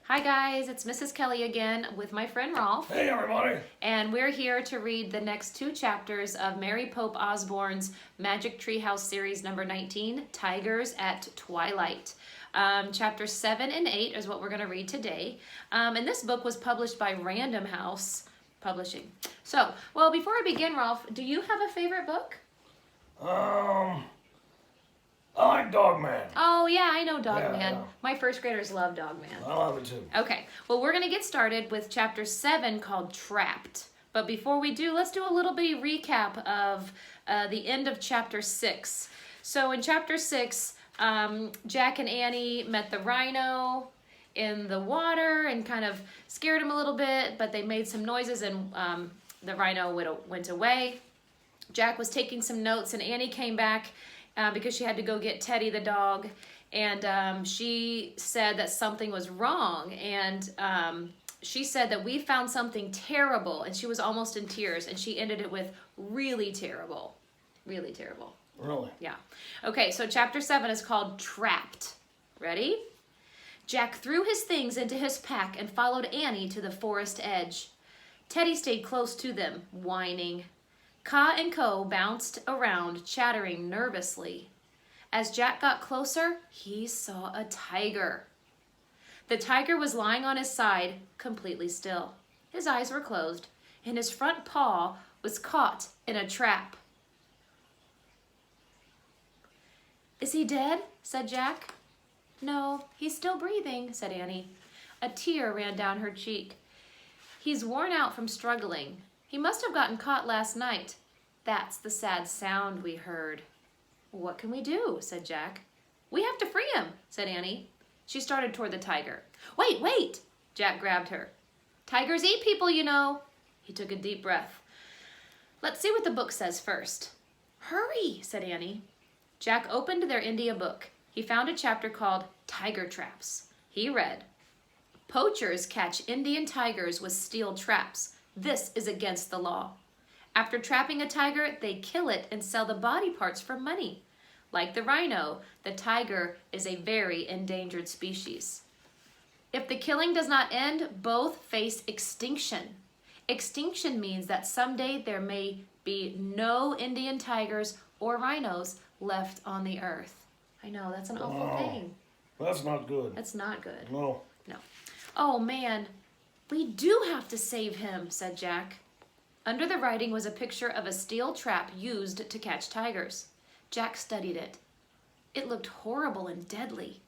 Hi guys, it's Mrs. Kelley again with my friend Rowlf. Hey everybody! And we're here to read the next two chapters of Mary Pope Osborne's Magic Treehouse series number 19, Tigers at Twilight. Chapters 7 and 8 is what we're going to read today. And this book was published by Random House Publishing. So, well, before I begin, Rowlf, do you have a favorite book? I like Dogman. Oh, yeah, I know Dogman. Yeah. My first graders love Dogman. I love it too. Okay, well, we're going to get started with chapter 7 called Trapped. But before we do, let's do a little bitty recap of the end of chapter 6. So in chapter 6, Jack and Annie met the rhino in the water and kind of scared him a little bit, but they made some noises and the rhino went away. Jack was taking some notes and Annie came back because she had to go get Teddy the dog, and she said that something was wrong, and she said that we found something terrible, and she was almost in tears, and she ended it with really terrible. Really terrible. Really? Yeah. Okay, so chapter 7 is called Trapped. Ready? Jack threw his things into his pack and followed Annie to the forest edge. Teddy stayed close to them, whining. Ka and Co bounced around, chattering nervously. As Jack got closer, he saw a tiger. The tiger was lying on his side, completely still. His eyes were closed, and his front paw was caught in a trap. "Is he dead?" said Jack. "No, he's still breathing," said Annie. A tear ran down her cheek. "He's worn out from struggling. He must have gotten caught last night. That's the sad sound we heard." "What can we do?" said Jack. "We have to free him," said Annie. She started toward the tiger. "Wait, wait!" Jack grabbed her. "Tigers eat people, you know." He took a deep breath. "Let's see what the book says first." "Hurry," said Annie. Jack opened their India book. He found a chapter called Tiger Traps. He read, "Poachers catch Indian tigers with steel traps. This is against the law. After trapping a tiger, they kill it and sell the body parts for money. Like the rhino, the tiger is a very endangered species. If the killing does not end, both face extinction. Extinction means that someday there may be no Indian tigers or rhinos left on the earth." I know, that's an awful thing. That's not good. That's not good. No. No. "Oh man, we do have to save him," said Jack. Under the writing was a picture of a steel trap used to catch tigers. Jack studied it. It looked horrible and deadly.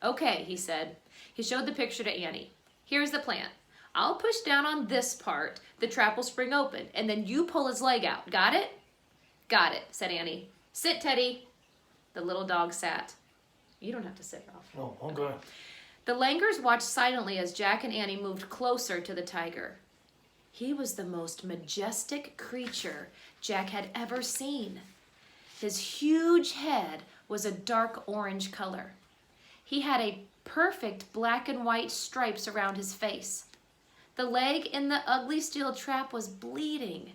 "Okay," he said. He showed the picture to Annie. "Here's the plan. I'll push down on this part, the trap will spring open, and then you pull his leg out. Got it?" "Got it," said Annie. "Sit, Teddy." The little dog sat. You don't have to sit, Rowlf. Oh, okay. The Langers watched silently as Jack and Annie moved closer to the tiger. He was the most majestic creature Jack had ever seen. His huge head was a dark orange color. He had a perfect black and white stripes around his face. The leg in the ugly steel trap was bleeding.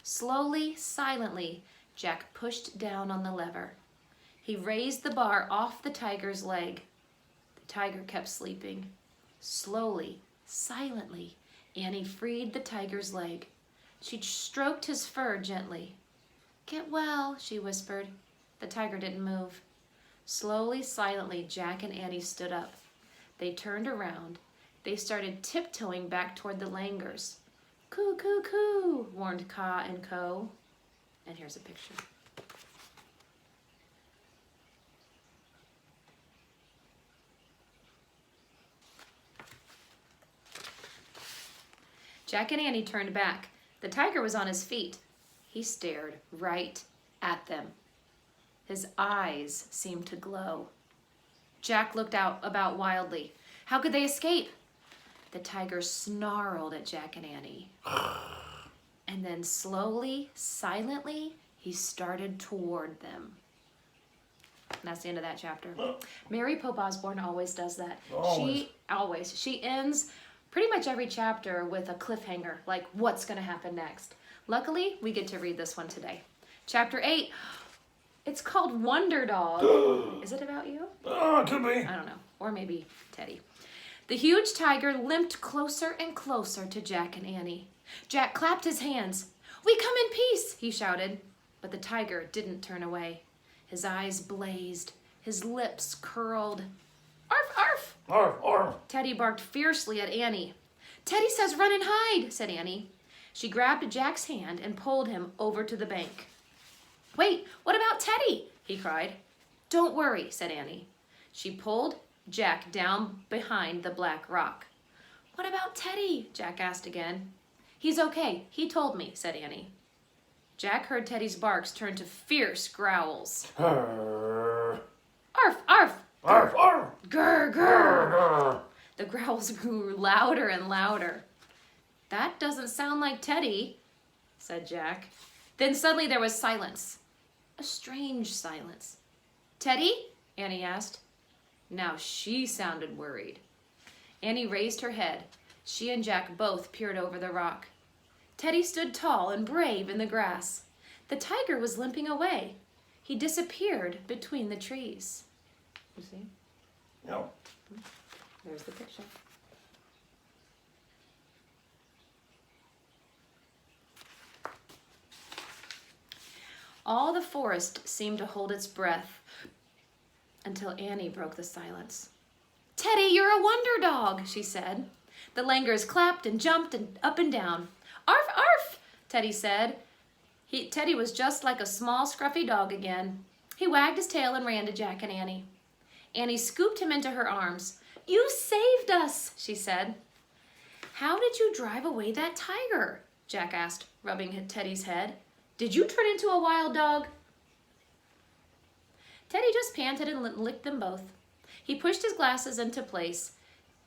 Slowly, silently, Jack pushed down on the lever. He raised the bar off the tiger's leg. The tiger kept sleeping. Slowly, silently, Annie freed the tiger's leg. She stroked his fur gently. "Get well," she whispered. The tiger didn't move. Slowly, silently, Jack and Annie stood up. They turned around. They started tiptoeing back toward the Langers. "Coo, coo, coo," warned Ka and Co. And here's a picture. Jack and Annie turned back. The tiger was on his feet. He stared right at them. His eyes seemed to glow. Jack looked about wildly. How could they escape? The tiger snarled at Jack and Annie. And then slowly, silently, he started toward them. And that's the end of that chapter. Mary Pope Osborne always does that. Always. She ends pretty much every chapter with a cliffhanger, like what's going to happen next. Luckily, we get to read this one today. Chapter 8, it's called Wonder Dog. Is it about you? It could be. I don't know. Or maybe Teddy. The huge tiger limped closer and closer to Jack and Annie. Jack clapped his hands. "We come in peace," he shouted. But the tiger didn't turn away. His eyes blazed. His lips curled. "Arf, arf!" Arf, arf. Teddy barked fiercely at Annie. "Teddy says run and hide," said Annie. She grabbed Jack's hand and pulled him over to the bank. "Wait, what about Teddy?" he cried. "Don't worry," said Annie. She pulled Jack down behind the black rock. "What about Teddy?" Jack asked again. "He's okay. He told me," said Annie. Jack heard Teddy's barks turn to fierce growls. Arr. "Arf, arf!" Arf, arf. "Grr, grr!" Arr. The growls grew louder and louder. "That doesn't sound like Teddy," said Jack. Then suddenly there was silence. A strange silence. "Teddy?" Annie asked. Now she sounded worried. Annie raised her head. She and Jack both peered over the rock. Teddy stood tall and brave in the grass. The tiger was limping away. He disappeared between the trees. You see? No. There's the picture. All the forest seemed to hold its breath until Annie broke the silence. "Teddy, you're a wonder dog," she said. The langurs clapped and jumped and up and down. "Arf, arf," Teddy said. Teddy was just like a small, scruffy dog again. He wagged his tail and ran to Jack and Annie. Annie scooped him into her arms. "You saved us," she said. "How did you drive away that tiger?" Jack asked, rubbing Teddy's head. "Did you turn into a wild dog?" Teddy just panted and licked them both. He pushed his glasses into place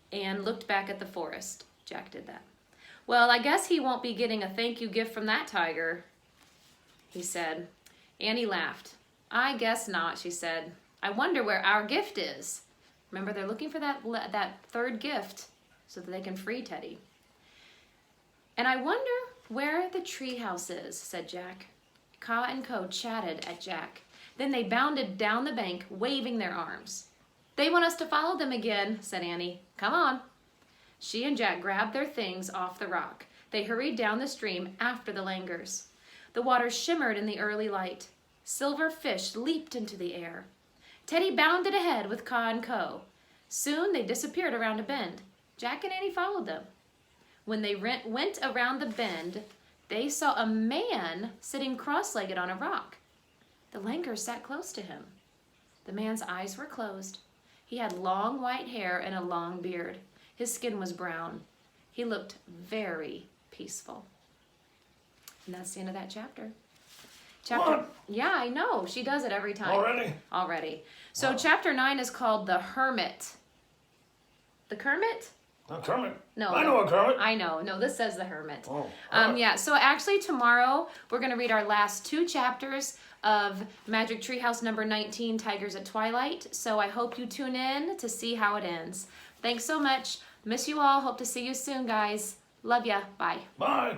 and looked back at the forest. Jack did that. "Well, I guess he won't be getting a thank you gift from that tiger," he said. Annie laughed. "I guess not," she said. "I wonder where our gift is." Remember, they're looking for that third gift so that they can free Teddy. "And I wonder where the treehouse is," said Jack. Ka and Co chatted at Jack. Then they bounded down the bank, waving their arms. "They want us to follow them again," said Annie. "Come on." She and Jack grabbed their things off the rock. They hurried down the stream after the langurs. The water shimmered in the early light. Silver fish leaped into the air. Teddy bounded ahead with Ka and Co. Soon they disappeared around a bend. Jack and Annie followed them. When they went around the bend, they saw a man sitting cross-legged on a rock. The langurs sat close to him. The man's eyes were closed. He had long white hair and a long beard. His skin was brown. He looked very peaceful. And that's the end of that chapter. What? Yeah, I know. She does it every time. Already. So Wow. Chapter 9 is called The Hermit. The Kermit? A Kermit. No. I know a Kermit. I know. No, this says The Hermit. Oh. Yeah, so actually tomorrow we're going to read our last 2 chapters of Magic Treehouse number 19, Tigers at Twilight. So I hope you tune in to see how it ends. Thanks so much. Miss you all. Hope to see you soon, guys. Love ya. Bye. Bye.